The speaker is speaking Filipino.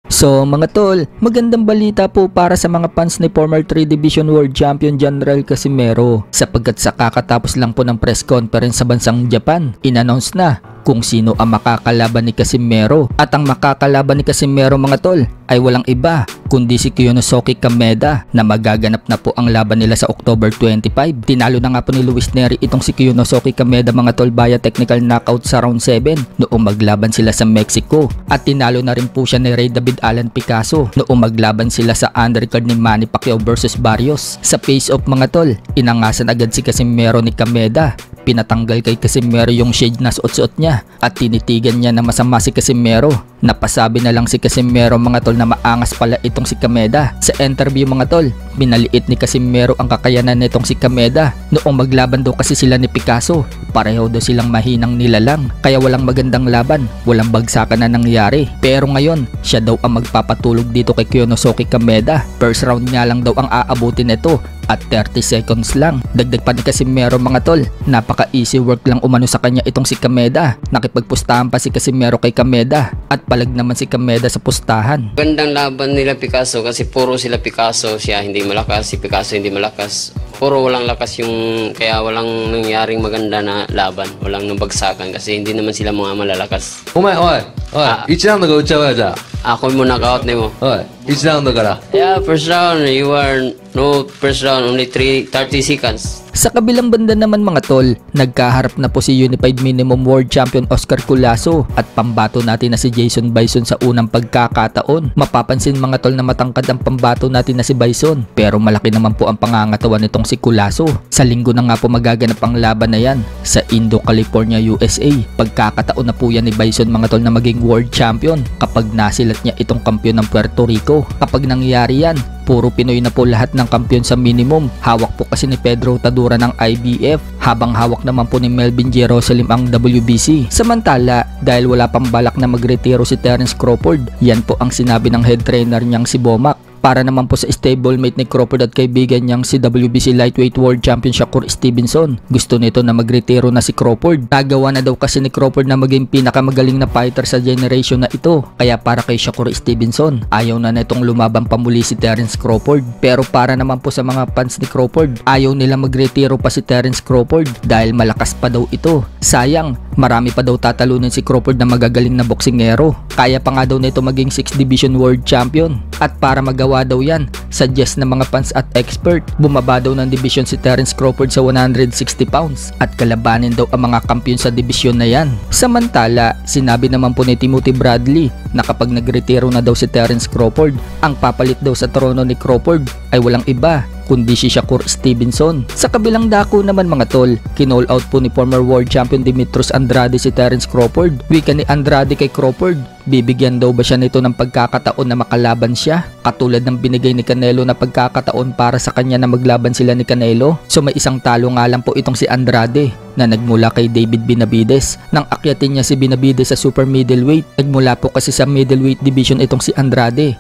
So mga tol, magandang balita po para sa mga fans ni former 3 Division World Champion General Casimero sapagkat sa kakatapos lang po ng press conference sa bansang Japan, in-announce na kung sino ang makakalaban ni Casimero. At ang makakalaban ni Casimero mga tol ay walang iba kundi si Kyonosuke Kameda na magaganap na po ang laban nila sa October 25. Tinalo na nga po ni Luis Neri itong si Kyonosuke Kameda mga tol via technical knockout sa round 7 noong maglaban sila sa Mexico. At tinalo na rin po siya ni Ray David Alan Picasso noong maglaban sila sa undercard ni Manny Pacquiao versus Barrios. Sa face-off mga tol, inangasan agad si Casimero ni Kameda. Pinatanggal kay Casimero yung shade na suot-suot niya at tinitigan niya na masama si Casimero. Napasabi na lang si Casimero mga tol na maangas pala itong si Kameda. Sa interview mga tol, binaliit ni Casimero ang kakayanan nitong si Kameda. Noong maglaban daw kasi sila ni Picasso, pareho daw silang mahinang nilalang kaya walang magandang laban, walang bagsakan na nangyari. Pero ngayon, siya daw ang magpapatulog dito kay Kyonosuke Kameda. First round nga lang daw ang aabutin nito at 30 seconds lang. Dagdag pa ni Casimero mga tol, napaka easy work lang umano sa kanya itong si Kameda. Nakipagpustahan pa si Casimero kay Kameda at palag naman si Kameda sa pustahan. Gandang laban nila Picasso kasi puro sila Picasso, siya hindi malakas, si Picasso hindi malakas. Puro walang lakas yung, kaya walang nangyaring maganda na laban, walang nabagsakan kasi hindi naman sila mga malalakas. Oy, 1ラウンドが打ち合われた。 Ako mo knockout nimo. 1ラウンドから。 Yeah, first round, you are no first round, only 30 seconds. Sa kabilang banda naman mga tol, nagkaharap na po si Unified Minimum World Champion Oscar Culasso at pambato natin na si Jason Bison sa unang pagkakataon. Mapapansin mga tol na matangkad ang pambato natin na si Bison, pero malaki naman po ang pangangatawan nitong si Culasso. Sa linggo na nga po magaganap ang laban na yan sa Indo, California, USA. Pagkakataon na po yan ni Bison mga tol na maging World Champion kapag nasilat niya itong kampiyon ng Puerto Rico. Kapag nangyari yan, puro Pinoy na po lahat ng kampiyon sa minimum. Hawak po kasi ni Pedro Tadura ng IBF, habang hawak naman po ni Melvin Jerusalem ang WBC. Samantala, dahil wala pang balak na magretiro si Terence Crawford, yan po ang sinabi ng head trainer niyang si Bomac. Para naman po sa stablemate ni Crawford at kaibigan niyang si WBC Lightweight World Champion Shakur Stevenson. Gusto nito na magretiro na si Crawford. Nagawa na daw kasi ni Crawford na maging pinakamagaling na fighter sa generation na ito. Kaya para kay Shakur Stevenson, ayaw na nitong lumaban pa muli si Terence Crawford. Pero para naman po sa mga fans ni Crawford, ayaw nila magretiro pa si Terence Crawford dahil malakas pa daw ito. Sayang, marami pa daw tatalunin si Crawford na magagaling na boksingero. Kaya pa nga daw nito maging 6th Division World Champion. At para magawa daw yan, suggest ng mga fans at expert, bumaba daw ng division si Terence Crawford sa 160 pounds at kalabanin daw ang mga kampiyon sa division na yan. Samantala, sinabi naman po ni Timothy Bradley na kapag nagretiro na daw si Terence Crawford, ang papalit daw sa trono ni Crawford ay walang iba kundi si Shakur Stevenson. Sa kabilang dako naman mga tol, kinall out po ni former world champion Demetrius Andrade si Terence Crawford. Wika ni Andrade kay Crawford, bibigyan daw ba siya nito ng pagkakataon na makalaban siya? Katulad ng binigay ni Canelo na pagkakataon para sa kanya na maglaban sila ni Canelo. So may isang talo nga lang po itong si Andrade na nagmula kay David Benavides. Nang akyatin niya si Benavides sa super middleweight, nagmula po kasi sa middleweight division itong si Andrade.